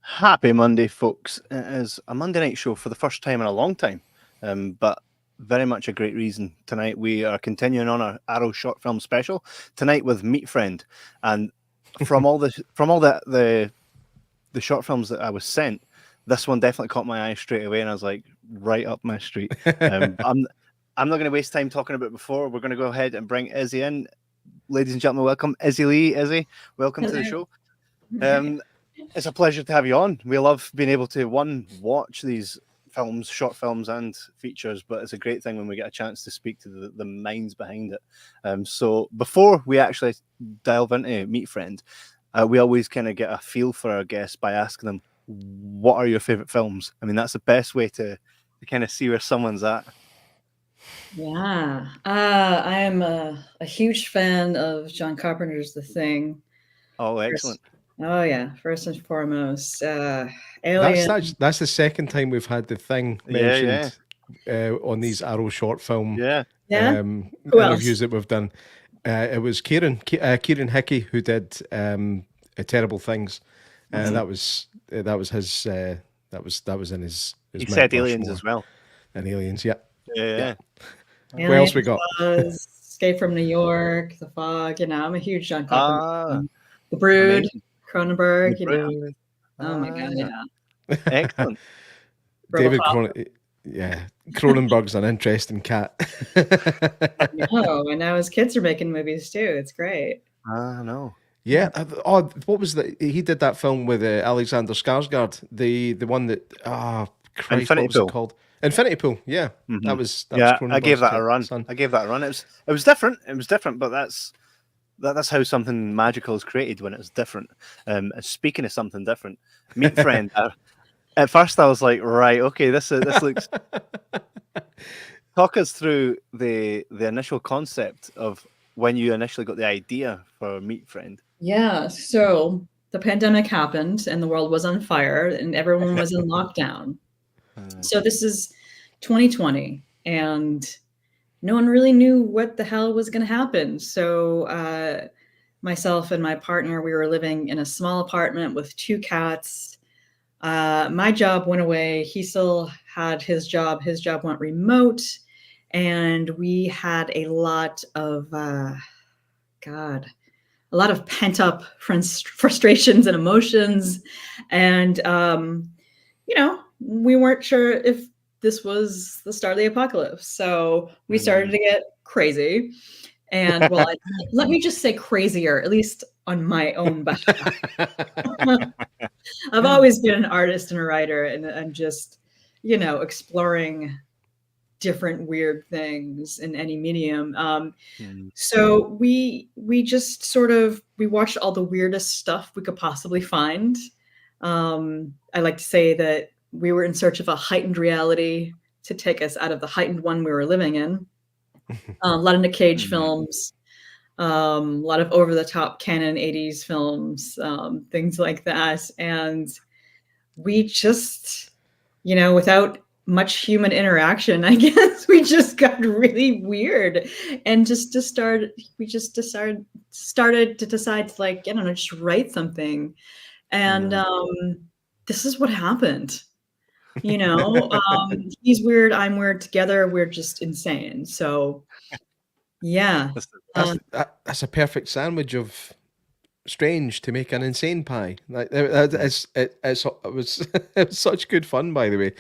Happy Monday, folks. It is a Monday night show for the first time in a long time, but very much a great reason. Tonight we are continuing on our Arrow short film special tonight with Meat Friend, and from all the short films that I was sent, this one definitely caught my eye straight away, and I was like, right up my street. I'm not going to waste time talking about it before. We're going to go ahead and bring Izzy in. Ladies and gentlemen, welcome Izzy Lee. Izzy, welcome to the show. It's a pleasure to have you on. We love being able to watch these films, short films and features, but it's a great thing when we get a chance to speak to the minds behind it. So before we actually delve into Meat Friend, we always kind of get a feel for our guests by asking them, what are your favorite films? I mean, that's the best way to kind of see where someone's at. Yeah, I am a huge fan of John Carpenter's The Thing. Oh, excellent. First and foremost, Alien. That's the second time we've had The Thing mentioned on these Arrow short film interviews that we've done. It was Kieran Hickey who did Terrible Things. That was his. That was in his he said Aliens as well. And Aliens, yeah. Aliens, what else we got? Escape from New York, The Fog. I'm a huge John Carpenter. The Brood, amazing. Cronenberg. Oh my god, yeah. Excellent. David Cronenberg's an interesting cat. And now his kids are making movies too. It's great. I know. Yeah. Oh, what was that? He did that film with Alexander Skarsgård. The one that Christ, what was it called? Infinity Pool. Yeah, mm-hmm. that was I gave that a run. It was different. It was different, but that's how something magical is created, when it's different. Speaking of something different, Meat Friend. At first, I was like, right, okay, this looks. Talk us through the initial concept of when you initially got the idea for Meat Friend. Yeah, so the pandemic happened and the world was on fire and everyone was in lockdown. So this is 2020 and no one really knew what the hell was going to happen. So myself and my partner, we were living in a small apartment with 2 cats. My job went away. He still had his job. His job went remote. And we had a lot of, a lot of pent up frustrations and emotions. And, we weren't sure if this was the start of the apocalypse. So we started to get crazy. And let me just say crazier, at least on my own behalf. I've always been an artist and a writer and just, exploring different weird things in any medium. So we just we watched all the weirdest stuff we could possibly find. I like to say that we were in search of a heightened reality to take us out of the heightened one we were living in. A lot of Nick Cage films, a lot of over-the-top canon 80s films, things like that. And we just, without much human interaction, I guess we just got really weird and started to decide to just write something. And this is what happened. He's weird, I'm weird, together we're just insane. So yeah, that's a perfect sandwich of strange to make an insane pie. Like it was such good fun, by the way.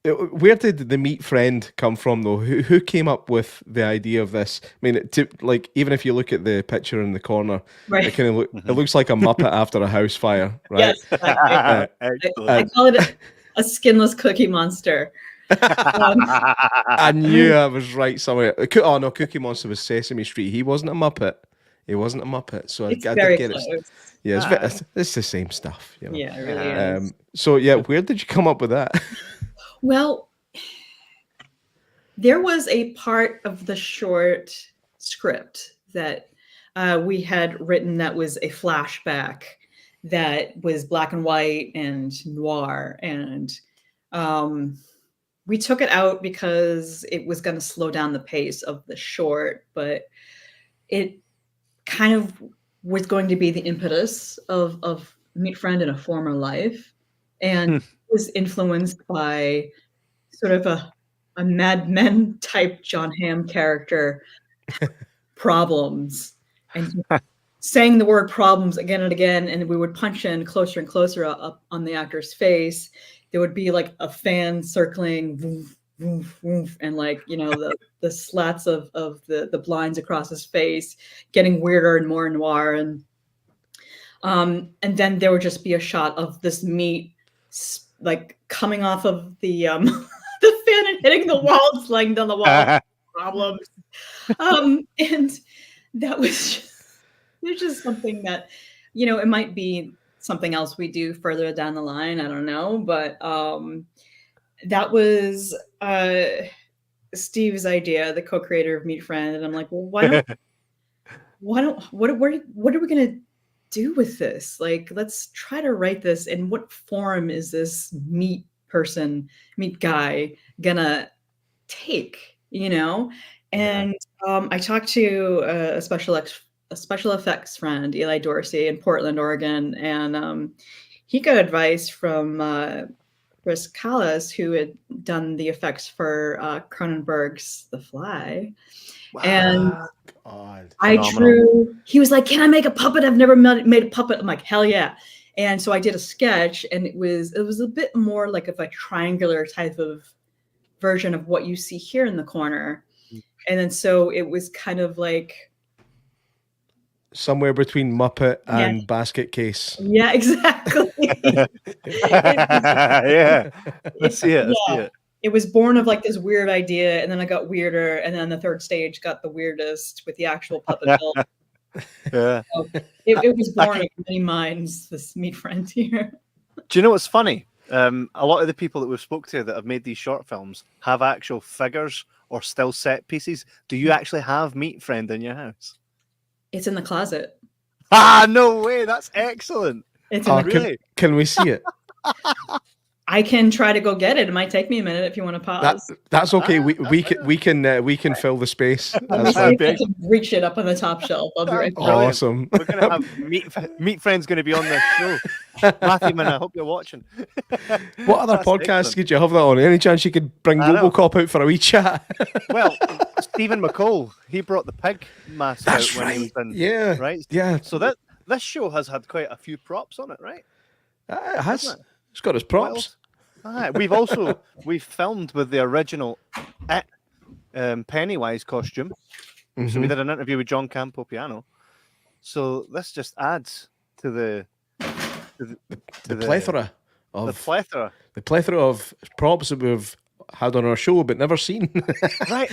Where did the Meat Friend come from, though? Who came up with the idea of this? I mean, even if you look at the picture in the corner, right. It kind of it looks like a Muppet after a house fire, right? Yes, I call it a skinless cookie monster. I knew I was right somewhere. Oh no, Cookie Monster was Sesame Street. He wasn't a Muppet. So I did get close. it. Yeah, it's the same stuff. Yeah, it really is. So yeah, where did you come up with that? Well, there was a part of the short script that we had written that was a flashback that was black and white and noir. And we took it out because it was going to slow down the pace of the short, but it kind of was going to be the impetus of Meet Friend in a former life, and was influenced by sort of a Mad Men type John Hamm character, problems, and saying the word problems again and again, and we would punch in closer and closer up on the actor's face. There would be like a fan circling, woof, woof, woof, and like, you know, the slats of the blinds across his face getting weirder and more noir, and then there would just be a shot of this meat like coming off of the the fan and hitting the wall, sliding down the wall. Problems, and that was just something that, you know, it might be something else we do further down the line. I don't know, but that was Steve's idea, the co-creator of Meet Friend, and I'm like, well, what are we gonna do with this? Like, let's try to write this. In what form is this meat guy gonna take? You know, and I talked to a special effects friend, Eli Dorsey, in Portland, Oregon, and he got advice from Chris Callas, who had done the effects for Cronenberg's The Fly. Wow. And I drew. He was like, "Can I make a puppet? I've never made a puppet." I'm like, "Hell yeah!" And so I did a sketch, and it was a bit more like of a triangular type of version of what you see here in the corner. And then so it was kind of like somewhere between Muppet and Basket Case. Yeah, exactly. Yeah. Let's see it. It was born of like this weird idea, and then I got weirder, and then the third stage got the weirdest with the actual puppet build. Yeah. So it was born of many minds, this Meet Friend here. Do you know what's funny? A lot of the people that we've spoke to that have made these short films have actual figures or still set pieces. Do you actually have Meet Friend in your house? It's in the closet. Ah, no way! That's excellent. It's in really? Can we see it? I can try to go get it. It might take me a minute if you want to pause. That's okay. We can fill the space. That's fine. I can reach it up on the top shelf. I'll be right back. Awesome. We're gonna have Meet Friend's going to be on this show. Matthew, man, I hope you're watching. What other podcasts could you have that on? Any chance you could bring RoboCop out for a wee chat? Well, Stephen McCall, he brought the pig mask out when he was in. Yeah. Right. Yeah. So this show has had quite a few props on it, right? It has. It's got its props. We've filmed with the original Pennywise costume. Mm-hmm. So we did an interview with John Campopiano. So this just adds to the plethora of props that we've had on our show but never seen. Right.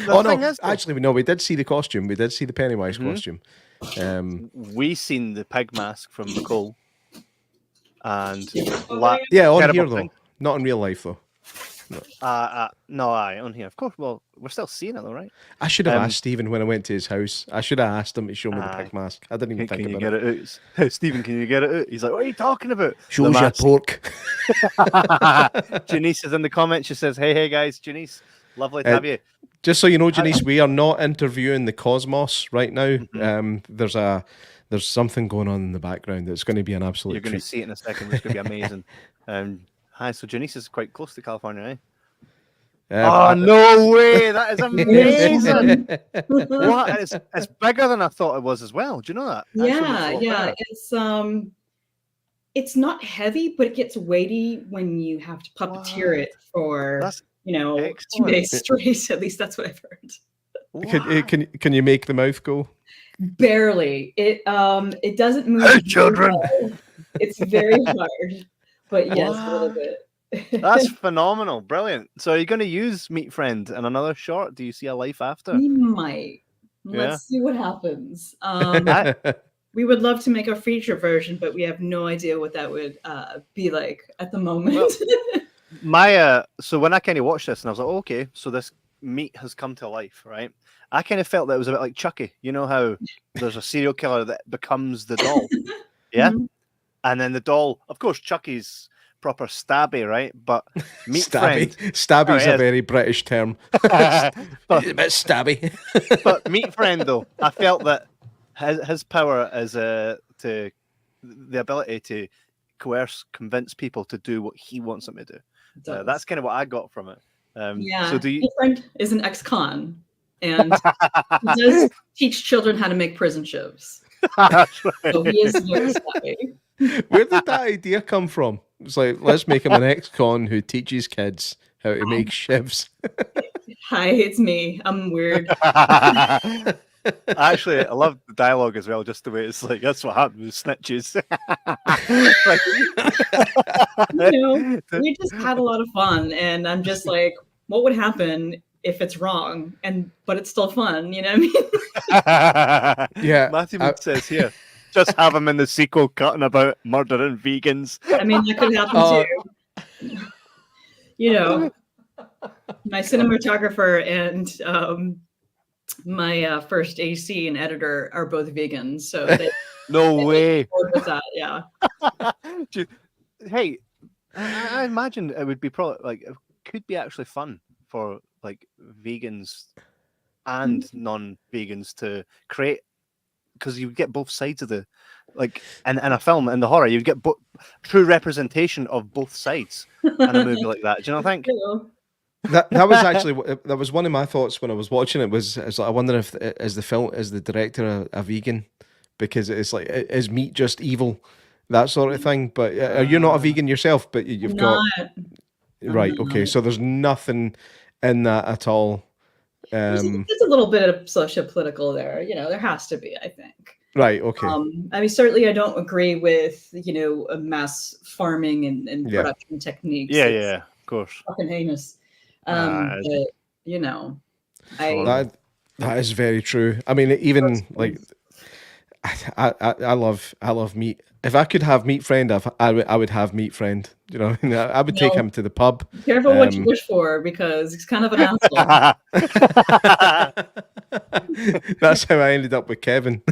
Actually, we did see the costume. We did see the Pennywise costume. We seen the pig mask from Nicole. And on here though, not in real life though. No, on here, of course. Well, we're still seeing it though, right? I should have asked Stephen when I went to his house. I should have asked him to show me the pig mask. I didn't even think about it. Can you get it out? Stephen, can you get it out? He's like, what are you talking about? Shows your pork. Janice is in the comments. She says, hey guys, Janice, lovely to have you. Just so you know, Janice, we are not interviewing the Cosmos right now. Mm-hmm. There's something going on in the background that's going to be an absolute You're going to see it in a second. It's going to be amazing. Hi, so Janice is quite close to California, eh? No way! That is amazing. What? It's bigger than I thought it was as well. Do you know that? Yeah. It's not heavy, but it gets weighty when you have to puppeteer it for excellent. 2 days straight. At least that's what I've heard. Wow. Can you make the mouth go? Barely. It doesn't move. Hey, children. Well. It's very hard, but yes, a little bit. That's phenomenal, brilliant. So, are you going to use Meet Friend in another short? Do you see a life after? We might. Let's see what happens. We would love to make a feature version, but we have no idea what that would be like at the moment. Well, so when I kind of watched this, and I was like, okay, so this meat has come to life, right? I kind of felt that it was a bit like Chucky. You know how there's a serial killer that becomes the doll, yeah? Mm-hmm. And then the doll, of course, Chucky's proper stabby, right? But Meet Friend. Stabby's a very British term. But a bit stabby. But Meet Friend, though, I felt that his power is to the ability to convince people to do what he wants them to do. That's kind of what I got from it. Yeah, so do you... my friend is an ex-con, and he does teach children how to make prison shivs. That's right. So he is very savvy. Where did that idea come from? It's like, let's make him an ex-con who teaches kids how to make shivs. Hi, it's me. I'm weird. Actually, I love the dialogue as well, just the way it's like, that's what happens with snitches. We just had a lot of fun, and I'm just like, what would happen if it's wrong? But it's still fun, you know what I mean? Yeah. Matthew says here, just have him in the sequel cutting about murdering vegans. I mean, that could happen too. My cinematographer and my first AC and editor are both vegans, so no way. With that, yeah. Hey, I imagine it would be probably like it could be actually fun for like vegans and non-vegans to create, because you get both sides of the, like in a film, in the horror, you get true representation of both sides in a movie like that. Do you not think? That was actually that was one of my thoughts when I was watching it. Was like, I wonder if is the director a vegan, because it's like, is meat just evil, that sort of thing. But you're not a vegan yourself, but you've got right. Okay, so there's nothing in that at all. There's a little bit of socio-political there. There has to be, I think. Right. Okay. I mean, certainly, I don't agree with mass farming and production techniques. Yeah, of course. Fucking heinous. But, that is very true. I mean, even like I love meat. If I could have meat friend, I would have meat friend. You know, I would take him to the pub. Careful what you wish for, because he's kind of an asshole. That's how I ended up with Kevin.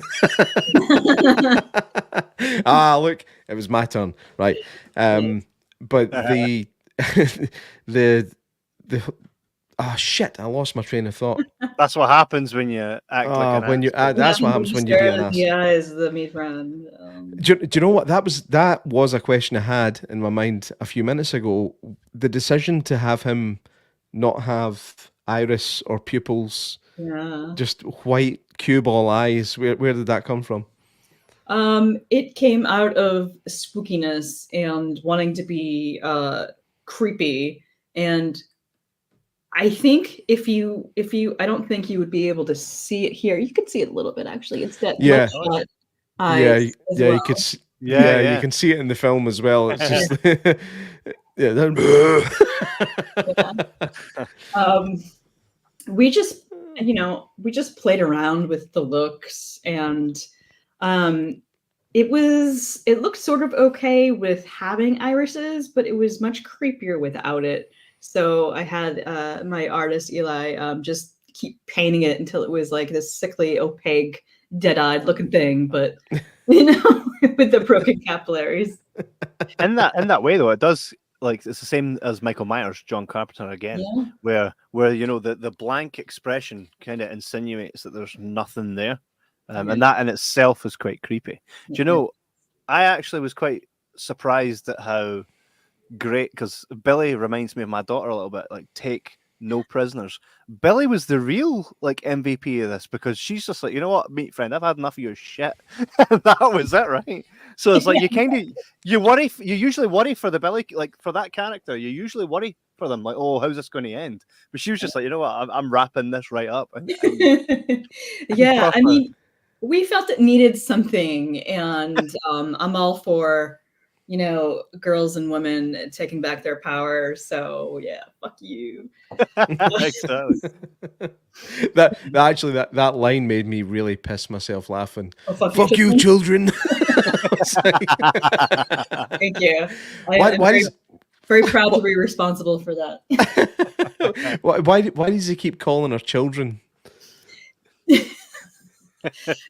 Look, it was my turn, right? But the shit! I lost my train of thought. That's what happens when you act like an ass. That's what happens when you be an ass. Yeah, is the meat friend. Do you know what that was a question I had in my mind a few minutes ago. The decision to have him not have iris or pupils, just white cue ball eyes. Where did that come from? It came out of spookiness and wanting to be creepy. And I think if you I don't think you would be able to see it here. You could see it a little bit, actually. It's that eyes well. You could you can see it in the film as well. It's just we just played around with the looks, and it looked sort of okay with having irises, but it was much creepier without it. So I had my artist Eli just keep painting it until it was like this sickly, opaque, dead-eyed looking thing, but with the broken capillaries. In that way, though, it does, like, it's the same as Michael Myers, John Carpenter again, where the blank expression kind of insinuates that there's nothing there, and that in itself is quite creepy. Do you know? I actually was quite surprised at how great, because Billy reminds me of my daughter a little bit, like, take no prisoners. Billy was the real like MVP of this, because she's just like, you know what, meat friend, I've had enough of your shit. That was it, right? So it's like you usually worry for the Billy, like for that character, you usually worry for them, like, oh, how's this going to end? But she was just like, you know what, I'm wrapping this right up. Yeah, I mean, we felt it needed something, and I'm all for girls and women taking back their power. So yeah, fuck you. Exactly. That line made me really piss myself laughing. Oh, fuck you, children. Thank you. I'm very proud to be responsible for that. Why does he keep calling her children?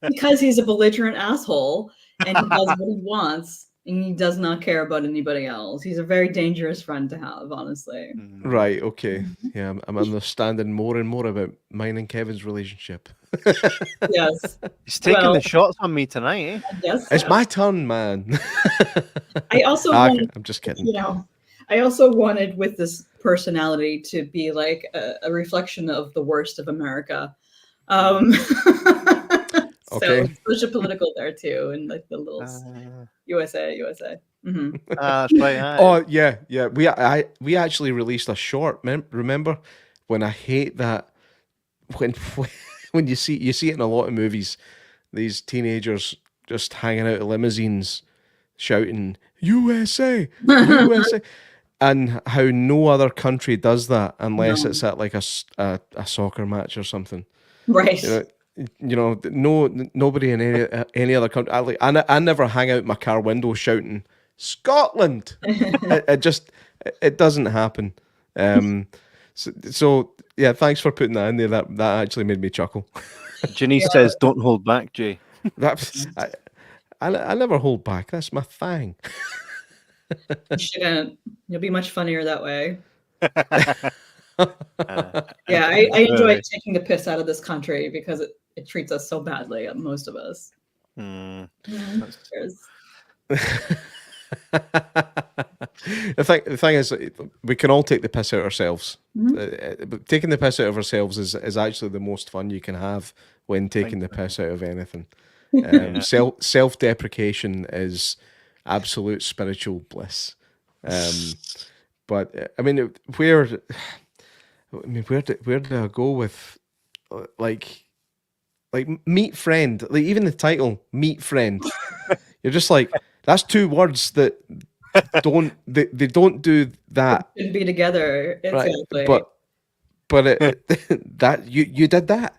Because he's a belligerent asshole and he does what he wants. And he does not care about anybody else. He's a very dangerous friend to have, honestly. Right, okay. Yeah, I'm understanding more and more about mine and Kevin's relationship. Yes. He's taking the shots on me tonight, eh? Yes. It's my turn, man. I also wanted, I'm just kidding. You know, I also wanted with this personality to be like a reflection of the worst of America. Okay. So social political there too, and like the little USA. Mm-hmm. That's right. Oh yeah. We actually released a short. Remember when I hate that when you see it in a lot of movies, these teenagers just hanging out of limousines shouting USA, USA, and how no other country does that unless it's at like a soccer match or something, right? Nobody in any other country. I never hang out my car window shouting Scotland. it doesn't happen. So yeah, thanks for putting that in there. That actually made me chuckle. Janice says, "Don't hold back, Jay." I never hold back. That's my thing. You shouldn't. You'll be much funnier that way. Yeah, I enjoy taking the piss out of this country because it treats us so badly, most of us. The thing is, we can all take the piss out ourselves. But taking the piss out of ourselves is actually the most fun you can have when taking the piss out of anything. Self-deprecation is absolute spiritual bliss. But I mean, where do I go with like meet friend? Like even the title, meet friend. You're just like, that's two words that they don't do that. Shouldn't be together, exactly. Right? But that you did that.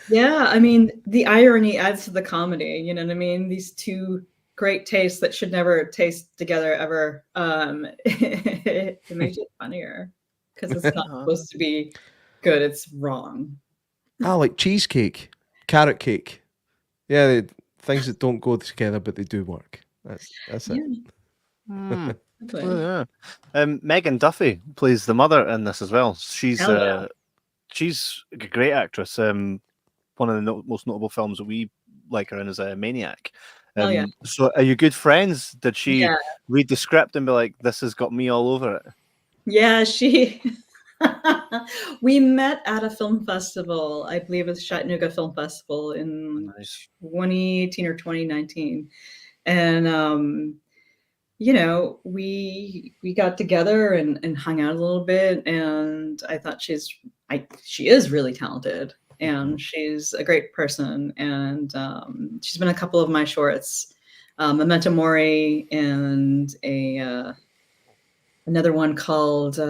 Yeah, I mean, the irony adds to the comedy. You know what I mean? These two great tastes that should never taste together ever. It makes it funnier because it's not supposed to be good. It's wrong. Like cheesecake, carrot cake. Yeah, things that don't go together, but they do work. That's it. Yeah. Megan Duffy plays the mother in this as well. She's a great actress. One of the most notable films that we like her in is Maniac. So are you good friends? Did she read the script and be like, this has got me all over it? Yeah, we met at a film festival. I believe it's Chattanooga Film Festival in 2018 or 2019. And we got together and hung out a little bit, and I thought she is really talented, and she's a great person, and she's been in a couple of my shorts, Memento Mori, and another one called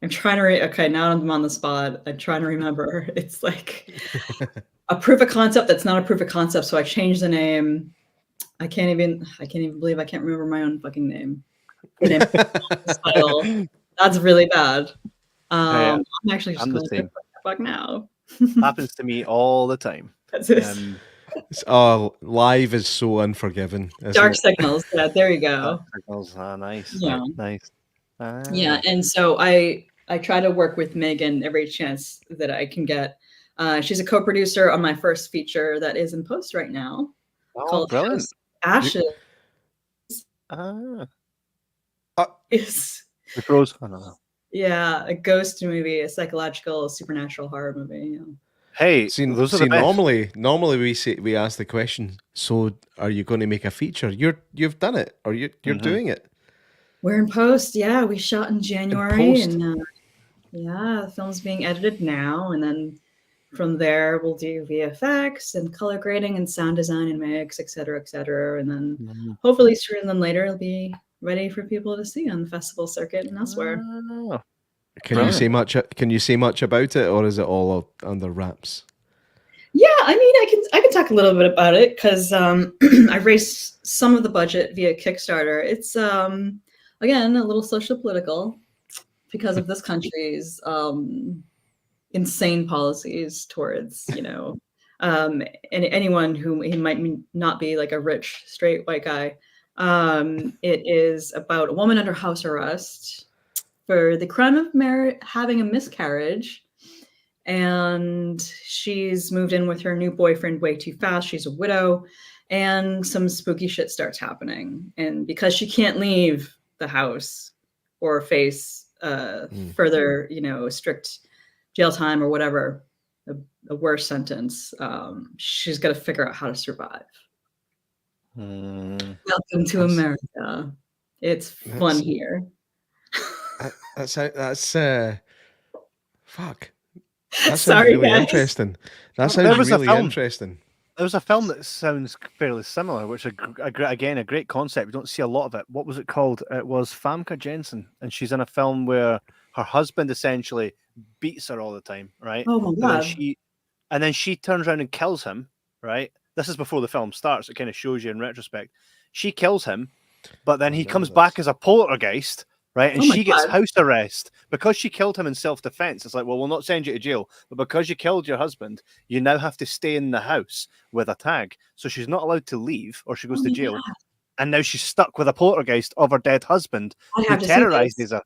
I'm trying to okay, now I'm on the spot. I'm trying to remember. It's like a proof of concept that's not a proof of concept, so I changed the name. I can't even believe I can't remember my own fucking name. That's really bad. I'm actually just going to fuck now. Happens to me all the time. Live is so unforgiving. Dark Signals. Yeah, there you go. Dark Signals. Nice. Yeah. Nice. Yeah, and so I try to work with Megan every chance that I can get. She's a co-producer on my first feature that is in post right now. Oh, brilliant. Ashes. The Crows. Oh, no. Yeah, a ghost movie, a psychological, supernatural horror movie. Yeah. Hey, normally we ask the question, so are you going to make a feature? You've done it, or you're doing it. We're in post. Yeah, we shot in January, and the film's being edited now, and then from there we'll do VFX and color grading and sound design and mix, et cetera, and then hopefully sooner than later it'll be ready for people to see on the festival circuit and elsewhere. Can you say much? Can you say much about it, or is it all under wraps? Yeah, I mean, I can talk a little bit about it because I've raised some of the budget via Kickstarter. It's again a little social political because of this country's insane policies towards and anyone who he might not be like a rich straight white guy. It is about a woman under house arrest for the crime of having a miscarriage, and she's moved in with her new boyfriend way too fast. She's a widow, and some spooky shit starts happening. And because she can't leave the house or face further, strict jail time or whatever, a worse sentence, she's got to figure out how to survive. Welcome to America. It's fun here. That's fuck. That sounds really interesting. That sounds really interesting. There was a film that sounds fairly similar, which again a great concept. We don't see a lot of it. What was it called? It was Famke Janssen, and she's in a film where her husband essentially beats her all the time, right? Oh my god! And then she turns around and kills him, right? This is before the film starts. It kind of shows you in retrospect. She kills him, but then he comes back as a poltergeist, right? And she gets house arrest because she killed him in self-defense. It's like, well, we'll not send you to jail, but because you killed your husband, you now have to stay in the house with a tag. So she's not allowed to leave, or she goes to jail. God. And now she's stuck with a poltergeist of her dead husband who terrorizes her.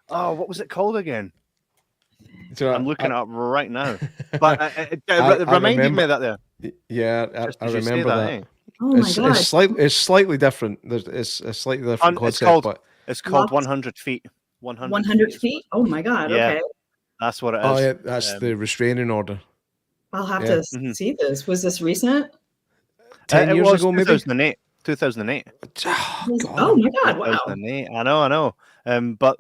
Oh, what was it called again? So I'm looking it up right now. But it reminded me of that there. Yeah, I remember that. Eh? Oh my god! It's slightly different. It's a slightly different concept. It's called 100 feet. 100 feet? Oh my god! Yeah, okay, that's what it is. Oh yeah, that's the restraining order. I'll have to see this. Was this recent? 10 years ago, maybe 2008. 2008. Oh my god! Wow. 2008. I know. But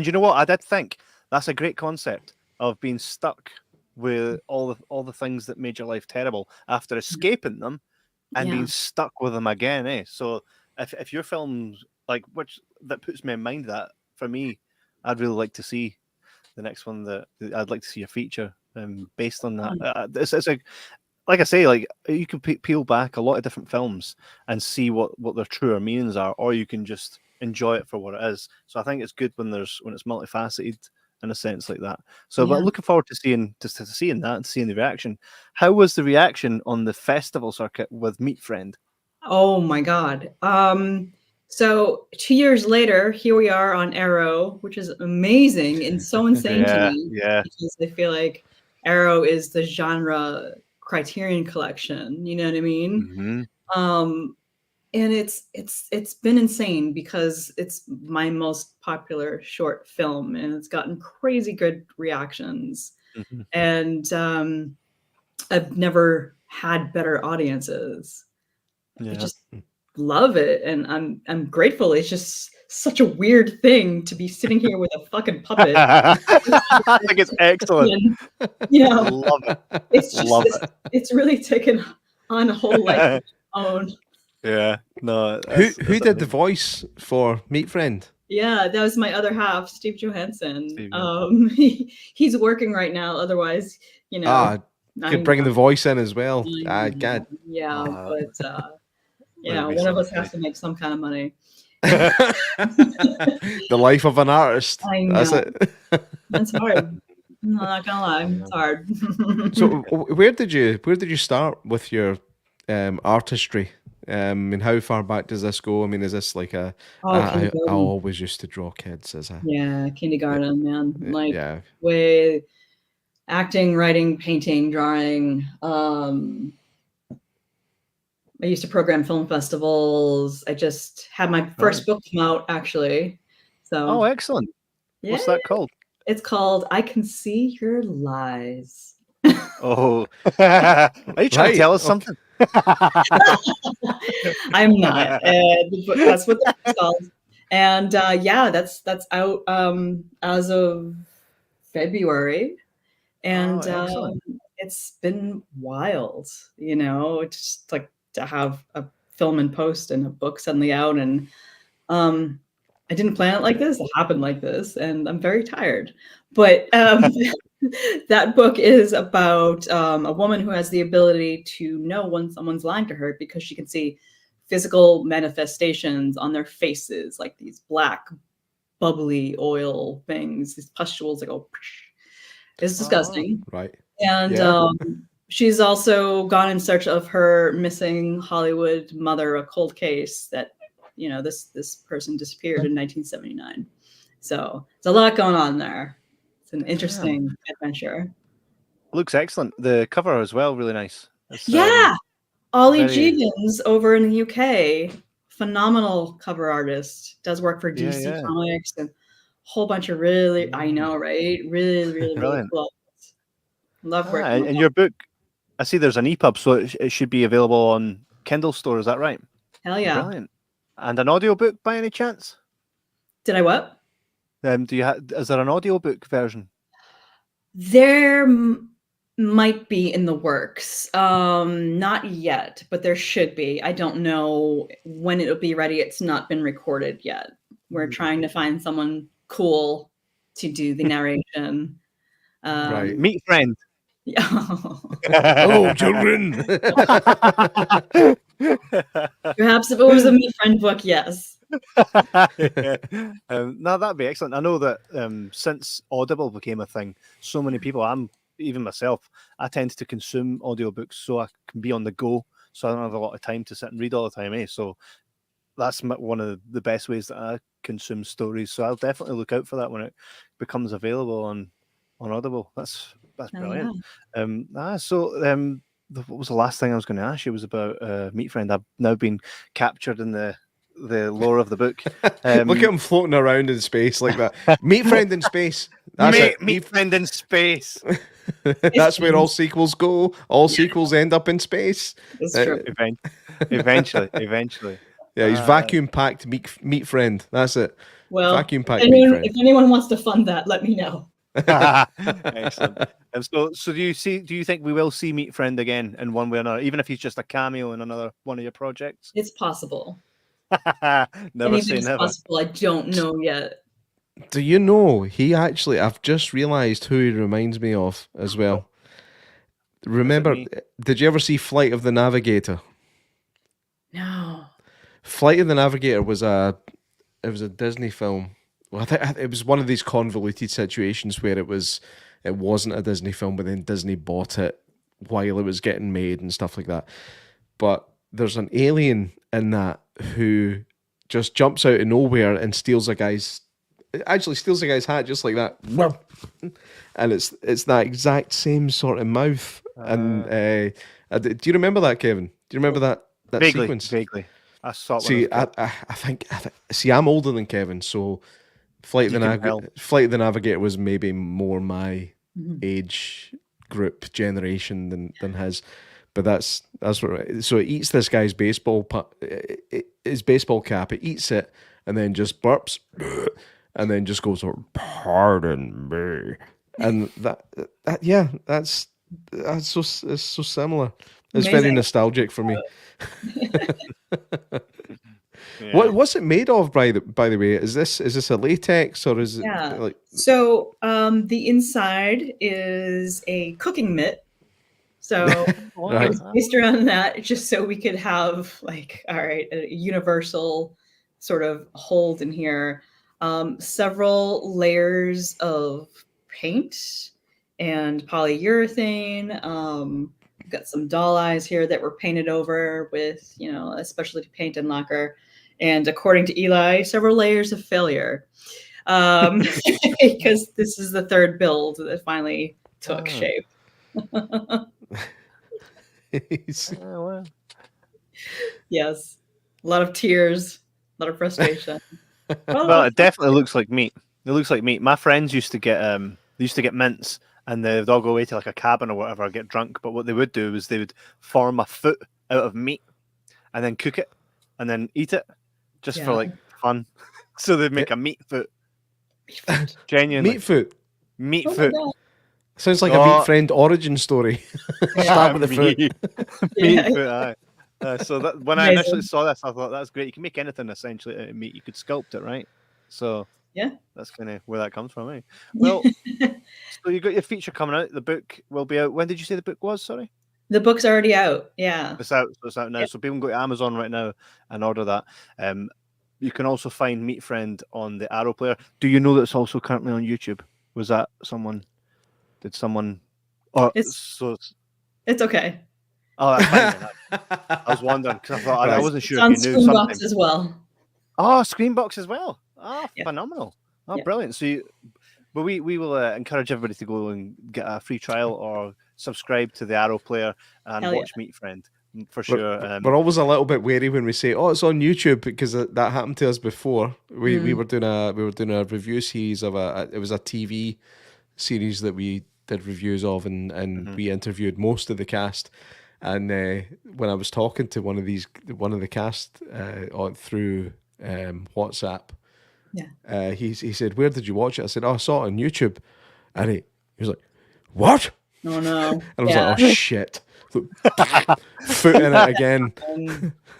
you know what? I did think that's a great concept of being stuck with all the things that made your life terrible after escaping them and being stuck with them again. So if your film's like that puts me in mind that for me, I'd really like to see the next one. I'd like to see a feature based on that. It's like I say, like you can peel back a lot of different films and see what their truer meanings are, or you can just enjoy it for what it is. So I think it's good when it's multifaceted in a sense like that. So, but looking forward to seeing that and seeing the reaction. How was the reaction on the festival circuit with Meat Friend? Oh my god! So 2 years later, here we are on Arrow, which is amazing and so insane to me. Yeah, because I feel like Arrow is the genre Criterion collection. You know what I mean? Mm-hmm. And it's been insane because it's my most popular short film, and it's gotten crazy good reactions. Mm-hmm. And I've never had better audiences. I just love it, and I'm grateful. It's just such a weird thing to be sitting here with a fucking puppet. I think it's excellent. Yeah, I love it. It's really taken on a whole life of its own. Yeah, no. Who did the voice for Meat Friend? Yeah, that was my other half, Steve Johansson. He's working right now. Otherwise, could bring the voice in as well. God. Yeah, but one of us has to make some kind of money. The life of an artist. I know. That's it. That's hard. I'm not gonna lie, it's hard. So, where did you start with your artistry? And how far back does this go? I mean, is this like I always used to draw kids as a kindergarten, man. Like way acting, writing, painting, drawing. I used to program film festivals. I just had my first book come out actually. So excellent. What's that called? It's called I Can See Your Lies. Oh, are you trying to tell us something? I'm not. That's what that's called. And that's out as of February. And it's been wild, just like to have a film in post and a book suddenly out. And I didn't plan it like this. It happened like this. And I'm very tired. But that book is about a woman who has the ability to know when someone's lying to her because she can see physical manifestations on their faces, like these black, bubbly oil things, these pustules that go. It's disgusting. Right. And she's also gone in search of her missing Hollywood mother, a cold case that, this person disappeared in 1979. So there's a lot going on there. It's an interesting adventure. Looks excellent. The cover as well, really nice. It's, Ollie Jeevons over in the UK, phenomenal cover artist, does work for DC Comics and a whole bunch of really, I know, right? Really cool. Love working. And your book, I see there's an EPUB, so it should be available on Kindle store. Is that right? Hell yeah! Brilliant. And an audiobook by any chance? Did I what? Is there an audiobook version? There might be in the works. Not yet, but there should be. I don't know when it'll be ready. It's not been recorded yet. We're trying to find someone cool to do the narration. Right. Meet friend. Hello, children. Perhaps if it was a Meet Friend book, yes. No, that'd be excellent. I know that since Audible became a thing, so many people, even myself, I tend to consume audiobooks so I can be on the go, so I don't have a lot of time to sit and read all the time. So that's one of the best ways that I consume stories. So I'll definitely look out for that when it becomes available on Audible. That's brilliant. What was the last thing I was going to ask you? Was about Meet Friend. I've now been captured in the lore of the book. Look at him floating around in space like that. Meet Friend in space. Meet Friend in space. That's where all sequels go. All sequels end up in space. That's true. Eventually. Yeah, he's vacuum packed Meet Friend. That's it. Well, vacuum packed Meet Friend. If anyone wants to fund that, let me know. Excellent. So do you think we will see Meet Friend again in one way or another, even if he's just a cameo in another one of your projects? It's possible. Never say never. Possible. I don't know yet. Do you know I've just realized who he reminds me of as well. Remember, did you ever see Flight of the Navigator? No. Flight of the Navigator was a Disney film. Well, I think it was one of these convoluted situations where it wasn't a Disney film, but then Disney bought it while it was getting made and stuff like that. But there's an alien in that who just jumps out of nowhere and steals a guy's hat just like that. And it's that exact same sort of mouth. And do you remember that, Kevin? Do you remember that sequence? Vaguely. I saw it. See, I think I'm older than Kevin, so Flight of the Navigator was maybe more my age group generation than his. But that's what. So it eats this guy's baseball cap. It eats it and then just burps, and then just goes, "Pardon me," and that's so similar. It's very nostalgic for me. Yeah. What's it made of, by the way? Is this a latex or is it like? So the inside is a cooking mitt. So it's based around that, just so we could have a universal sort of hold in here. Several layers of paint and polyurethane. We've got some doll eyes here that were painted over with, a specialty paint and lacquer. And according to Eli, several layers of failure. Because this is the third build that finally took shape. Yes. A lot of tears, a lot of frustration. Well, it definitely looks like meat. It looks like meat. My friends used to get mints, and they'd all go away to like a cabin or whatever, get drunk. But what they would do is they would form a foot out of meat and then cook it and then eat it just for fun. So they'd make a meat foot. Genuinely. Meat foot. Sounds like a Meat Friend origin story. Start with the foot. Meat foot, aye. So when I initially saw this, I thought that's great. You can make anything essentially out of meat. You could sculpt it, right? So that's kind of where that comes from, eh? Well, so you got your feature coming out. The book will be out. When did you say the book was? Sorry. The book's already out. Yeah. It's out now. Yep. So people can go to Amazon right now and order that. You can also find Meat Friend on the Arrow Player. Do you know that it's also currently on YouTube? Was that someone? Did someone? It's okay. Oh, that's fine. I was wondering because I thought I wasn't sure it's if you on knew Screenbox something. as well. Oh, Screenbox as well. Oh, Yeah. phenomenal. Oh, Yeah. brilliant. So, but we will encourage everybody to go and get a free trial or subscribe to the Arrow Player and watch Meat Friend for sure. We're always a little bit wary when we say, "Oh, it's on YouTube," because that happened to us before. We were doing a review series of it was a TV series that we did reviews of, and we interviewed most of the cast. And when I was talking to one of the cast through WhatsApp, he said, "Where did you watch it?" I said, "Oh, I saw it on YouTube," and he was like, "What?" Oh no! And I was like, "Oh shit!" Foot in it again.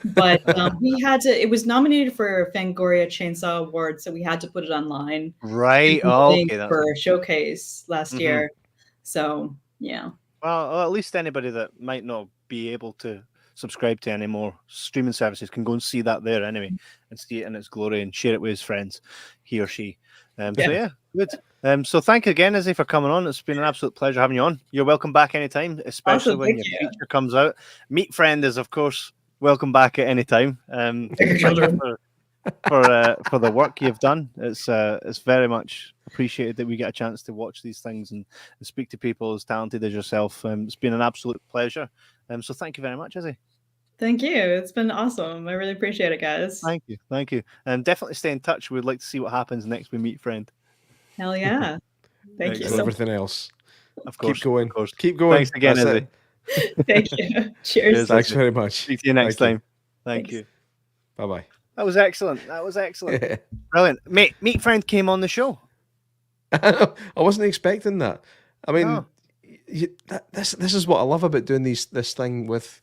But we had to. It was nominated for Fangoria Chainsaw Award, so we had to put it online. Right. Oh, okay. For a showcase last year. So yeah. Well, at least anybody that might not be able to subscribe to any more streaming services can go and see that there anyway, and see it in its glory and share it with his friends, he or she. So yeah, good. So thank you again, Izzy, for coming on. It's been an absolute pleasure having you on. You're welcome back anytime, especially when your feature comes out. Meat Friend is, of course, welcome back at any time. For the work you've done. It's very much appreciated that we get a chance to watch these things and speak to people as talented as yourself. It's been an absolute pleasure. So thank you very much, Izzy. Thank you. It's been awesome. I really appreciate it, guys. Thank you. And definitely stay in touch. We'd like to see what happens next with Meat Friend. Hell yeah. Thank you. For everything else. Of course. Keep going. Of course. Keep going. Thanks again, Izzy. Thank you. Cheers. Thanks very much. Speak to you next time. Thank you. Bye-bye. That was excellent. Brilliant. Meat Friend came on the show. I wasn't expecting that. I mean, this is what I love about doing this thing with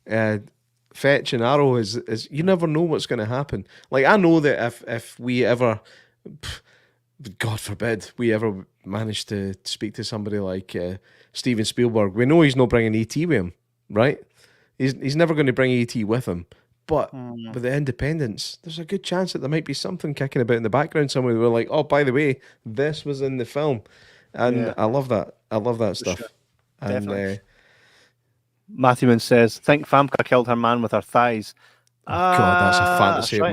Fetch and Arrow is you never know what's going to happen. Like, I know that if we ever, God forbid, we ever manage to speak to somebody like Steven Spielberg, we know he's not bringing E.T. with him, right? He's never going to bring E.T. with him. But with the independence, there's a good chance that there might be something kicking about in the background somewhere. We're like, oh, by the way, this was in the film. And I love that. I love that stuff. Sure. And definitely. Matthewman says, think Famke killed her man with her thighs. Oh, God, that's a fantasy of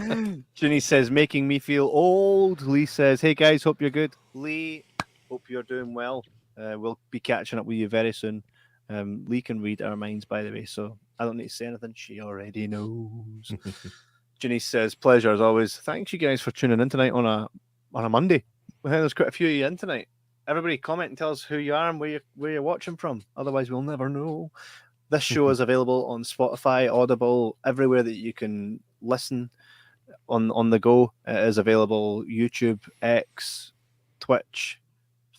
mine. Ginny says, making me feel old. Lee says, hey, guys, hope you're good. Lee, hope you're doing well. We'll be catching up with you very soon. Lee can read our minds, by the way, so I don't need to say anything. She already knows. Ginny says, pleasure as always. Thanks, you guys, for tuning in tonight on a Monday. There's quite a few of you in tonight. Everybody comment and tell us who you are and where you're watching from. Otherwise, we'll never know. This show is available on Spotify, Audible, everywhere that you can listen on the go. It is available YouTube, X, Twitch,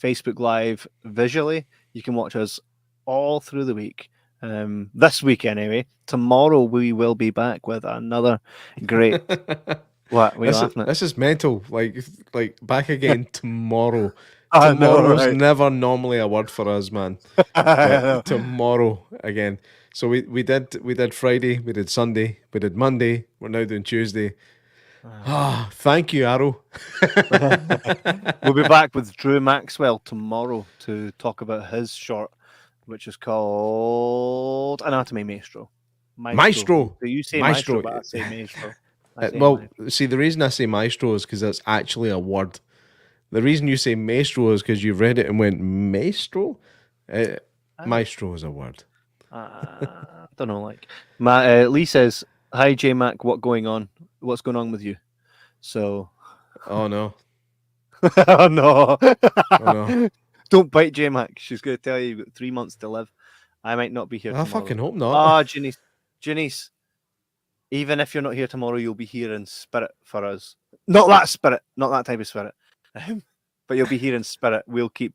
Facebook Live, visually. You can watch us all through the week. This week, anyway. Tomorrow, we will be back with another great... What? What are you laughing at? This is mental. Like back again tomorrow. Tomorrow's never normally a word for us, man. But tomorrow again. So we did Friday, we did Sunday, we did Monday. We're now doing Tuesday. Thank you, Arrow. We'll be back with Drew Maxwell tomorrow to talk about his short, which is called Anatomy Maestro. Maestro. You say Maestro, but I say Maestro. See, the reason I say Maestro is because it's actually a word. The reason you say Maestro is because you've read it and went, Maestro? Maestro is a word. I don't know, like. Lee says, hi, J-Mac, what's going on with you? So... Oh, no. Oh, no. Don't bite J-Mac. She's going to tell you you've got 3 months to live. I might not be here tomorrow. I fucking hope not. Oh, Janice. Even if you're not here tomorrow, you'll be here in spirit for us. Not that spirit, not that type of spirit. But you'll be here in spirit. We'll keep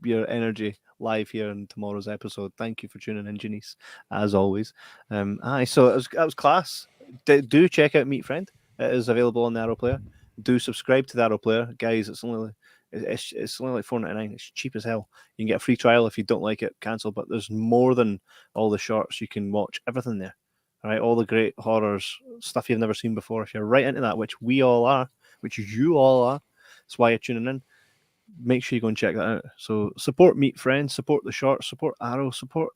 your energy live here in tomorrow's episode. Thank you for tuning in, Janice, as always. So that was class. Do check out Meat Friend. It is available on the Arrow Player. Do subscribe to the Arrow Player, guys. It's only like $4.99. It's cheap as hell. You can get a free trial. If you don't like it, cancel. But there's more than all the shorts. You can watch everything there. All right, all the great horrors, stuff you've never seen before. If you're right into that, which you all are, that's why you're tuning in. make sure you go and check that out. So support Meet Friends, support the shorts, support Arrow, support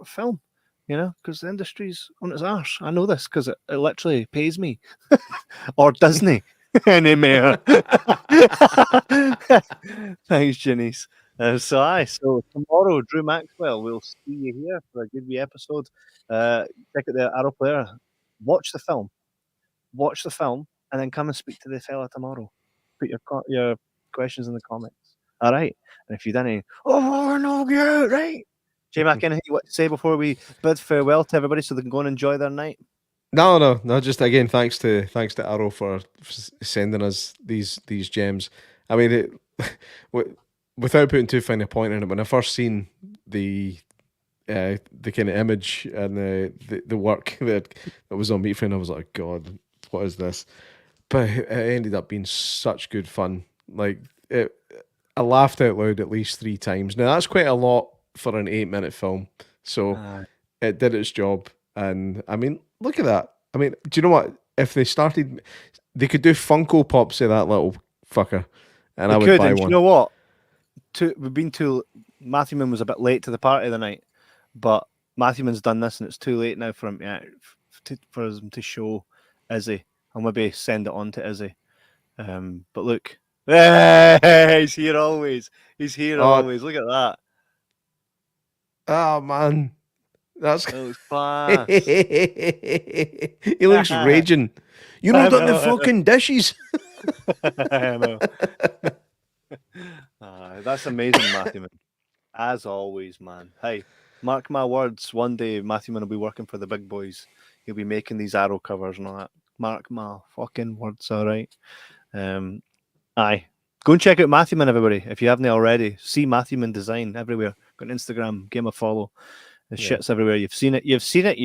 film. Because the industry's on its arse. I know this because it literally pays me. Or Disney. Anymore. Thanks, Janice. So tomorrow, Drew Maxwell, we'll see you here for a good wee episode. Check out the Arrow Player. Watch the film, and then come and speak to the fella tomorrow. Put your questions in the comments. All right. And if you done any, no, good, right? J-Mac, anything you want to say before we bid farewell to everybody so they can go and enjoy their night? No. Just again, thanks to Arrow for sending us these gems. I mean, without putting too fine a point in it, when I first seen the kind of image and the work that was on Meet Friend, I was like, God, what is this? But it ended up being such good fun. Like, I laughed out loud at least 3 times. Now, that's quite a lot for an 8-minute film. So it did its job. And I mean, look at that. I mean, do you know what? If they started, they could do Funko Pops of that little fucker. And I would buy one. You know what? Matthewman was a bit late to the party the night. But Matthewman's done this, and it's too late now for him for him to show Izzy. I'll maybe send it on to Izzy. But look, he's here always. He's here always. Look at that. Oh man, that looks class. He looks raging. You know, done the fucking dishes. I know. That's amazing, Matthewman. As always, man. Hey. Mark my words, one day Matthewman will be working for the big boys. He'll be making these Arrow covers and all that. Mark my fucking words, all right? Aye. Go and check out Matthewman, everybody, if you haven't already. See Matthewman design everywhere. Got an Instagram, give him a follow. The shit's everywhere. You've seen it, you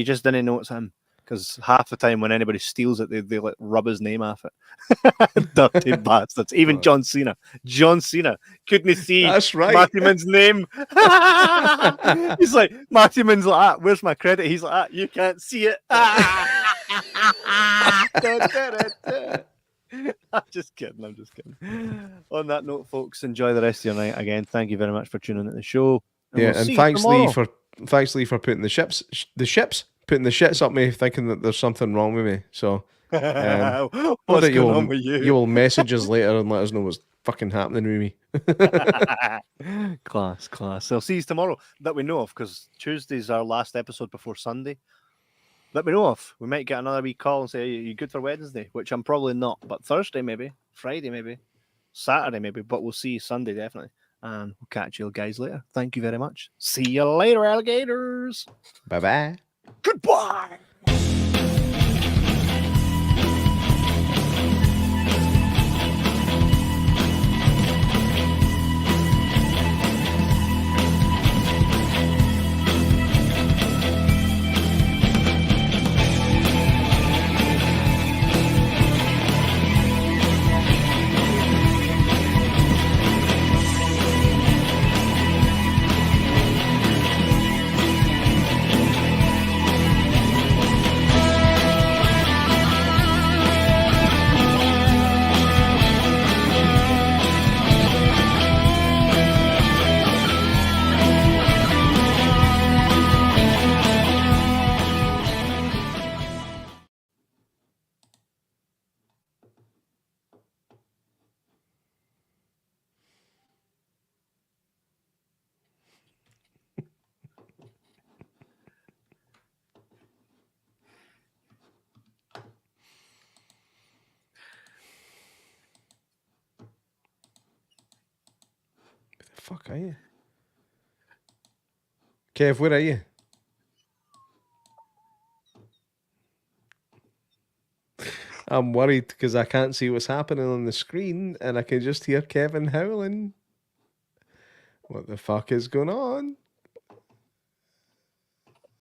just didn't know it's him. Because half the time when anybody steals it, they like rub his name off it. Dirty bastards. Even John Cena couldn't see That's right. Matthewman's name. He's like, Matthewman's like, where's my credit? He's like, you can't see it. I'm just kidding. On that note, folks, enjoy the rest of your night. Again, thank you very much for tuning in to the show. And thanks, Lee, for putting the shits up me, thinking that there's something wrong with me. So, what's going on with you? You will message us later and let us know what's fucking happening with me. Class. I'll see you tomorrow that we know of, because Tuesday's our last episode before Sunday. That we know of. We might get another wee call and say, are you good for Wednesday? Which I'm probably not, but Thursday maybe, Friday maybe, Saturday maybe, but we'll see you Sunday definitely. And we'll catch you guys later. Thank you very much. See you later, alligators. Bye-bye. Goodbye. Fuck are you? Kev, where are you? I'm worried because I can't see what's happening on the screen and I can just hear Kevin howling. What the fuck is going on?